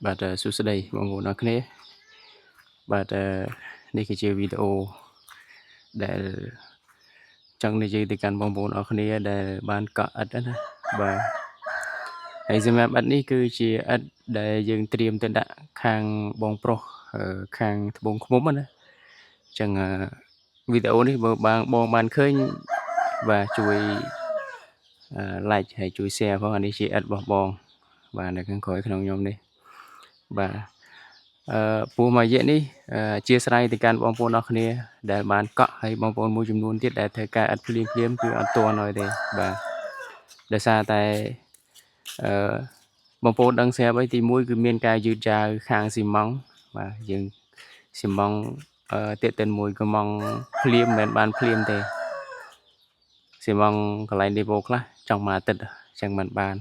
បាទសួស្តីបងប្អូនអរគ្នាបាទនេះគឺជាវីដេអូដែលចង់និយាយទៅកាន់បងប្អូនអរគ្នាដែលបានកក់ឥតណាបាទហើយសម្រាប់ឥតនេះគឺជាឥតដែលយើងត្រៀមទៅដាក់ខាងបងប្រុសខាងត្បូងឃ្មុំណាអញ្ចឹងវីដេអូនេះបើបងបានឃើញបាទជួយ like ហើយជួយ share ផងអានេះជាឥតរបស់បងបាទនៅខាងក្រោយក្នុងខ្ញុំនេះបាទពូមួយរយៈនេះអធិស្ឋានទៅកាន់បងប្អូនអរគ្នាដែលបានកក់ហើយបងប្អូនមួយចំនួនទៀតដែលធ្វើការឥតភ្លាមគឺអត់ទាន់ឲ្យទេបាទដោយសារតែបងប្អូនដឹងស្រាប់ហើយទី1គឺមានការយឺតយ៉ាវខាងស៊ីម៉ង់បាទយើងស៊ីម៉ង់ទៀតទៅមួយកំងភ្លាមមិនបានភ្លាមទេស៊ីម៉ង់កន្លែង level ខ្លះចង់មួយអាទិត្យអញ្ចឹងមិនបាន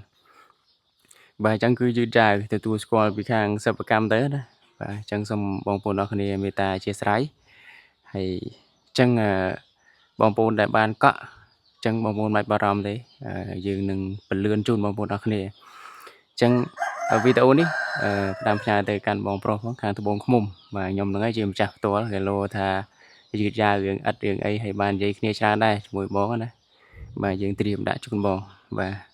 បាទអញ្ចឹងគឺយឺតយ៉ាវទទួលស្គាល់ពីខាងសិប្បកម្មទៅណាបាទអញ្ចឹងសូមបងប្អូនអរគ្នាមេត្តាអធិស្ឋានហើយអញ្ចឹងបងប្អូនដែលបានកក់អញ្ចឹងបងប្អូនមិនបារម្ភទេយើងនឹងពន្លឿនជូនបងប្អូនអរគ្នាអញ្ចឹងវីដេអូនេះផ្ដាំផ្ញើទៅកាន់បងប្រុសខាងត្បូងឃ្មុំបាទខ្ញុំនឹងឯងជាម្ចាស់ផ្ទាល់គេលោថាយឺតយ៉ាវរឿងឥតរឿងអីហើយបាននិយាយគ្នាច្រើនដែរជាមួយបងណាបាទយើងត្រៀមដាក់ជូនបងបាទ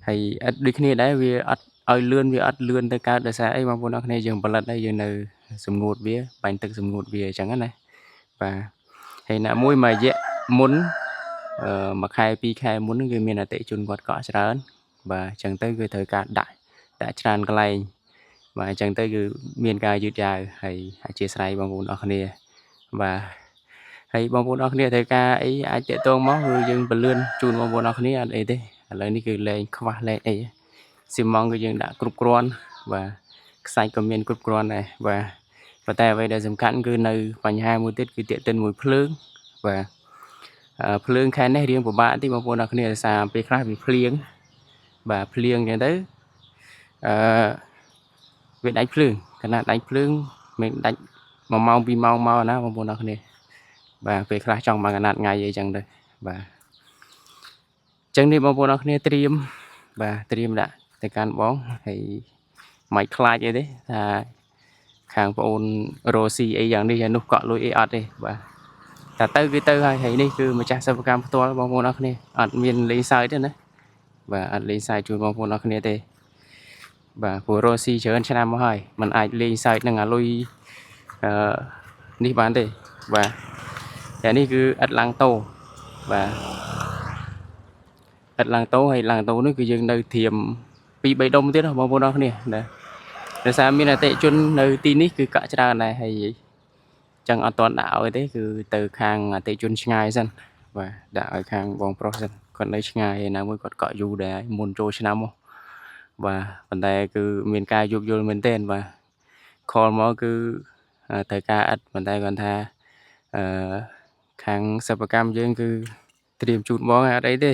ហើយឥតដូចគ្នាដែរវាអត់ឲ្យលឿនវាអត់លឿនទៅកើតដោយសារអីបងប្អូនអរគ្នាយើងផលិតហើយយើងនៅសម្ងួតវាបាញ់ទឹកសម្ងួតវាអញ្ចឹងណាបាទហើយអ្នកមួយរយៈមុនមួយខែពីរខែមុនគឺមានអតិជនគាត់កក់ច្រើនបាទអញ្ចឹងទៅគឺត្រូវការដាក់ច្រើនកន្លែងបាទអញ្ចឹងទៅគឺមានការយឺតយ៉ាវហើយអធិស្ឋានបងប្អូនអរគ្នាបាទហើយបងប្អូនអរគ្នាត្រូវការអីអាចតាក់ទងមកគឺយើងពន្លឿនជូនបងប្អូនអរគ្នាអត់អីទេឥឡូវនេះគឺលែងខ្វះលែងអីស៊ីម៉ង់គឺយើងដាក់គ្រប់គ្រាន់បាទខ្សាច់ក៏មានគ្រប់គ្រាន់ដែរបាទប៉ុន្តែអ្វីដែលសំខាន់គឺនៅបញ្ហាមួយទៀតគឺតាក់ទិនមួយភ្លើងបាទភ្លើងខែនេះរៀងពិបាកតិចបងប្អូនអរគ្នាដោយសារពេលខ្លះវាភ្លៀងបាទភ្លៀងអញ្ចឹងទៅវាដាច់ភ្លើងខណៈដាច់ភ្លើងមិនដាច់1ម៉ោង2ម៉ោងមកណាបងប្អូនអរគ្នាបាទពេលខ្លះចង់មកកណាត់ថ្ងៃអីចឹងទៅបាទអញ្ចឹងនេះបងប្អូនអរគ្នាត្រៀមបាទត្រៀមដាក់ទៅកាន់បងហើយមិនខ្លាចអីទេថាខាងបងអូនរ៉ូស៊ីអីយ៉ាងនេះយ៉ាងនោះកក់លុយអីអត់ទេបាទតែទៅគឺទៅហើយនេះគឺម្ចាស់សិប្បកម្មផ្ទាល់បងប្អូនអរគ្នាអត់មានលេងសើចទេណាបាទអត់លេងសើចជូនបងប្អូនអរគ្នាទេបាទព្រោះរ៉ូស៊ីច្រើនឆ្នាំមកហើយมันអាចលេងសើចនឹងអាលុយនេះបានទេបាទតែនេះគឺឥតឡើងតោបាទឥតឡើងតោហើយឡើងតោនេះគឺយើងនៅធៀម2 3ដុំទៀតបងប្អូនអរគ្នាណាដោយសារមានអតិជននៅទីនេះគឺកក់ច្រើនដែរហើយចឹងអត់ទាន់ដាក់ឲ្យទេគឺទៅខាងអតិជនឆ្ងាយសិនបាទដាក់ឲ្យខាងបងប្រុសសិនគាត់នៅឆ្ងាយណាមួយគាត់កក់យូរដែរមុនចូលឆ្នាំមកបាទប៉ុន្តែគឺមានការយោគយល់មែនទែនបាទខលមកគឺត្រូវការឥតប៉ុន្តែគាត់ថាខាងសិប្បកម្មយើងគឺត្រៀមជូនបងអត់អីទេ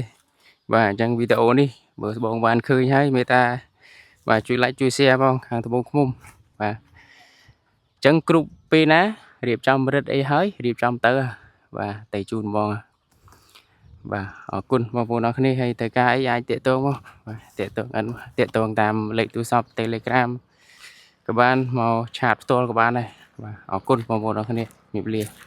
បាទអញ្ចឹងវីដេអូនេះបើបងបានឃើញហើយមេត្តាបាទជួយ like ជួយ share ផងខាងត្បូងឃ្មុំបាទអញ្ចឹងគ្រប់ពេលណារៀបចំរិទ្ធអីហើយរៀបចំទៅបាទទៅជូនបងបាទអរគុណបងប្អូនអរគ្នាហើយត្រូវការអីអាចតាក់ទងមកបាទតាក់ទងតាមលេខទូរស័ព្ទ Telegram ក៏បានមកឆាតផ្ទាល់ក៏បានដែរបាទអរគុណបងប្អូនអរគ្នាជំរាបលា